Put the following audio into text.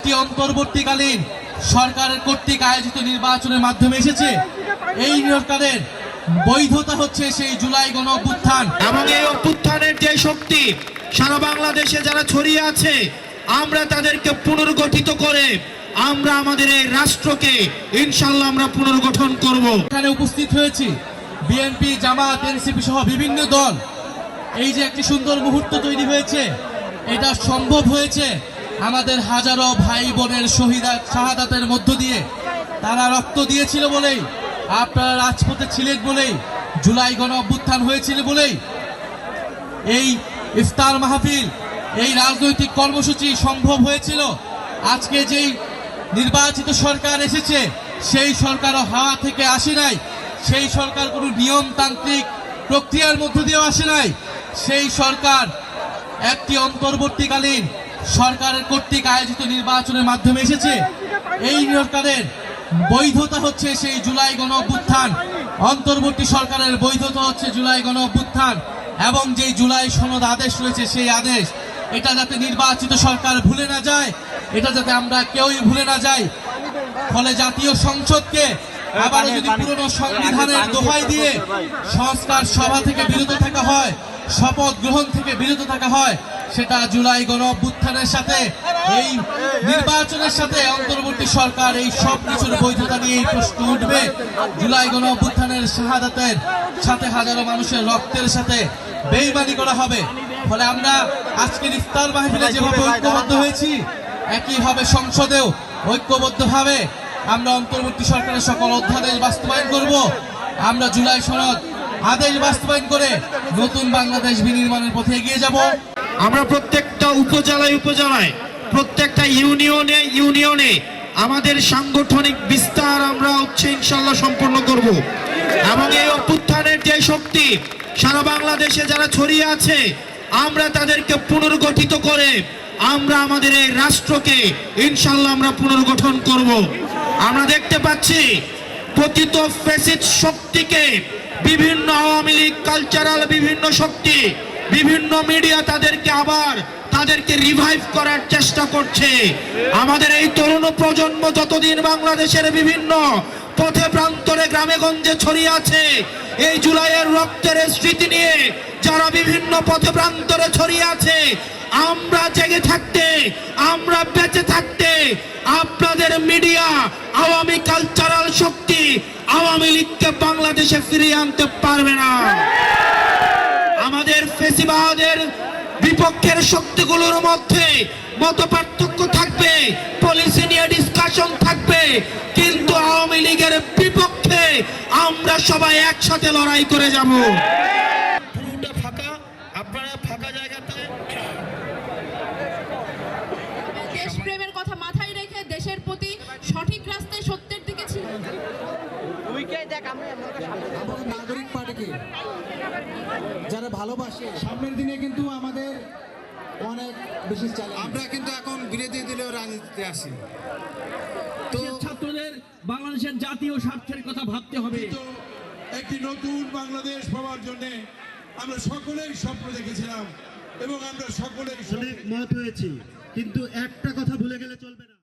একটি অন্তর্বর্তীকালীন সরকারের কর্তৃক আয়োজিত নির্বাচনের মাধ্যমে এসেছে। এই সরকারের বৈধতা হচ্ছে সেই জুলাই গণ অভ্যুত্থান এবং এই অভ্যুত্থানের যে শক্তি সারা বাংলাদেশে যারা ছড়িয়ে আছে, আমরা তাদেরকে পুনর্গঠিত করে আমরা আমাদের এই রাষ্ট্রকে ইনশাআল্লাহ আমরা পুনর্গঠন করব। এখানে উপস্থিত হয়েছি বিএনপি, জামাত, এনসিপি সহ বিভিন্ন দল। এই যে একটি সুন্দর মুহূর্ত তৈরি হয়েছে, এটা সম্ভব হয়েছে আমাদের হাজারো ভাই বোনের শাহাদাতের মধ্য দিয়ে। তারা রক্ত দিয়েছিল বলেই, আপনারা রাজপথে ছিলেন বলেই, জুলাই গণ অভ্যুত্থান হয়েছিল বলেই এই ইফতার মাহফিল, এই রাজনৈতিক কর্মসূচি সম্ভব হয়েছিল। আজকে যেই নির্বাচিত সরকার এসেছে, সেই সরকারও হাওয়া থেকে আসে নাই, সেই সরকার কোনো নিয়মতান্ত্রিক প্রক্রিয়ার মধ্য দিয়েও আসে নাই। সেই সরকার একটি অন্তর্বর্তীকালীন সরকারের কর্তৃক আয়োজিত নির্বাচনের মাধ্যমে এসেছে। এই সরকারের বৈধতা হচ্ছে সেই জুলাই গণ অভ্যুত্থান, অন্তর্বর্তী সরকারের বৈধতা হচ্ছে জুলাই গণ অভ্যুত্থান এবং যেই জুলাই সনদ আদেশ রয়েছে সেই আদেশ। এটা যাতে নির্বাচিত সরকার ভুলে না যায়, এটা যাতে আমরা কেউই ভুলে না যাই। ফলে জাতীয় সংসদকে আবার যদি পুরনো সংবিধানের দোহাই দিয়ে সংস্কার সভা থেকে বিরত থাকা হয়, শপথ গ্রহণ থেকে বিরত থাকা হয়, সেটা জুলাই গণ অভ্যুত্থানের সাথে, এই নির্বাচনের সাথে অন্তর্বর্তী সরকার এই সব কিছুর বৈধতা নিয়ে প্রশ্ন উঠবে। জুলাই গণ অভ্যুত্থানের শাহাদাতের সাথে হাজারো মানুষের রক্তের সাথে বেইমানি করা হবে। ফলে আমরা আজকের ইফতার মাহফিলে যেভাবে ঐক্যবদ্ধ হয়েছি, একইভাবে সংসদেও ঐক্যবদ্ধভাবে আমরা অন্তর্বর্তী সরকারের সকল অধ্যাদেশ বাস্তবায়ন করব। আমরা জুলাই সনদ আদেশ বাস্তবায়ন করে নতুন বাংলাদেশ বিনির্মাণের পথে এগিয়ে যাব। আমরা প্রত্যেকটা উপজেলায় প্রত্যেকটা ইউনিয়নে আমাদের সাংগঠনিক বিস্তার আমরা ইনশাআল্লাহ সম্পূর্ণ করব এবং এই অভ্যুত্থানের যে শক্তি সারা বাংলাদেশে যারা ছড়িয়ে আছে, আমরা তাদেরকে পুনর্গঠিত করে আমরা আমাদের এই রাষ্ট্রকে ইনশাআল্লাহ আমরা পুনর্গঠন করব। আমরা দেখতে পাচ্ছি পতিত ফ্যাসিস্ট শক্তিকে বিভিন্ন আওয়ামী লীগ, কালচারাল বিভিন্ন শক্তি, বিভিন্ন মিডিয়া তাদেরকে রিভাইভ করার চেষ্টা করছে। আমাদের এই তরুণ প্রজন্ম যতদিন বাংলাদেশের বিভিন্ন পথে প্রান্তরে গ্রামে গঞ্জে ছড়িয়ে আছে, এই জুলাইয়ের রক্তের স্মৃতি নিয়ে যারা বিভিন্ন পথে প্রান্তরে ছড়িয়ে আছে, আমরা জেগে থাকতে, আমরা বেঁচে থাকতে আপনাদের মিডিয়া, আওয়ামী কালচারাল শক্তি আওয়ামী লীগকে বাংলাদেশে ফিরিয়ে আনতে পারবে না। আমাদের ফেসিবাদের বিপক্ষের শক্তিগুলোর মধ্যে মতপার্থক্য থাকবে, পলিসি নিয়ে ডিসকাশন থাকবে, কিন্তু আওয়ামী লীগের বিপক্ষে আমরা সবাই একসাথে লড়াই করে যাব। পুরোটা ফাঁকা, আপনারা ফাঁকা জায়গাতে দেশপ্রেমের কথা মাথায় রেখে দেশের প্রতি সঠিক রাস্তায় সত্যের দিকে ছিল। নাগরিক পার্টিকে যারা ভালোবাসে, সামনের দিনে কিন্তু আমাদের অনেক বেশি চ্যালেঞ্জ। আমরা কিন্তু এখন বিরোধী দলীয় রাজনীতিতে আসি, তো ছাত্রদের বাংলাদেশের জাতীয় স্বার্থের কথা ভাবতে হবে। একটি নতুন বাংলাদেশ পাওয়ার জন্য আমরা সকলেই স্বপ্ন দেখেছিলাম এবং আমরা সকলেই অনেক মত হয়েছি, কিন্তু একটা কথা ভুলে গেলে চলবে না।